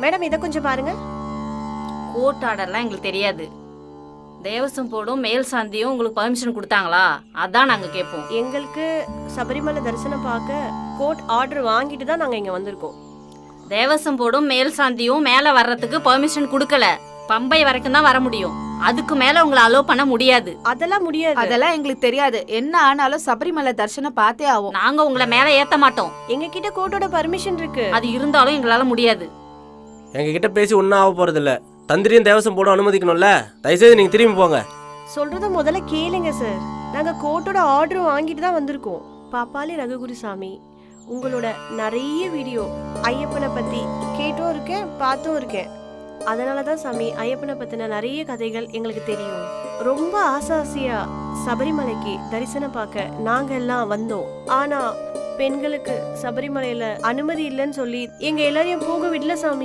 Madam இத கொஞ்சம் பாருங்க. கோர்ட் ஆர்டர்லாம் எங்களுக்கு தெரியாது. தேவசம் போடும் மேல் சாந்தியும் உங்களுக்கு பர்மிஷன் கொடுத்தாங்களா? அதான் நாங்க கேட்போம். எங்களுக்கு சபரிமலை தரிசனம் பார்க்க கோர்ட் ஆர்டர் வாங்கிட்டு தான் நாங்க இங்க வந்திருக்கோம். தேவசம் போடும் மேல் சாந்தியும் மேல வர்றதுக்கு பர்மிஷன் கொடுக்கல. பம்பை வரைக்கும் தான் வர முடியும். அதுக்கு மேல உங்களை அலோ பண்ண முடியாது. அதெல்லாம் முடியாது. அதெல்லாம் எங்களுக்கு தெரியாது. என்ன ஆனாலும் சபரிமலை தரிசனம் பார்த்தே ஆகும். நாங்க உங்களை மேல ஏத்த மாட்டோம். எங்க கிட்ட கோர்ட்டோட பர்மிஷன் இருக்கு. அது இருந்தாலும் எங்களால முடியாது. எங்க கிட்ட பேசி ஒன்றும் ஆக போறது இல்ல. தந்திரியும் தேவசம் போட அனுமதிக்கணும்ல. தயவுசெய்து நீங்க திரும்பி போங்க. சொல்றத முதல்ல கேளுங்க சார். நாங்க கோர்ட்டோட ஆர்டர் வாங்கிட்டு தான் வந்திருக்கோம். பாப்பாலி ரகுகுருசாமி, உங்களோட நிறைய வீடியோ ஐயப்பனை பத்தி கேட்டும் இருக்கேன், பார்த்தும் இருக்கேன். அதனாலதான் சாமி ஐயப்பனை பத்தின நிறைய கதைகள் எங்களுக்கு தெரியும். ரொம்ப ஆசாசியா சபரிமலைக்கு தரிசனம் பார்க்க நாங்க எல்லாம் வந்தோம். ஆனா பெண்களுக்கு சபரிமலையில அனுமதி இல்லைன்னு சொல்லி எங்க எல்லாரையும் போக விடல சாமி.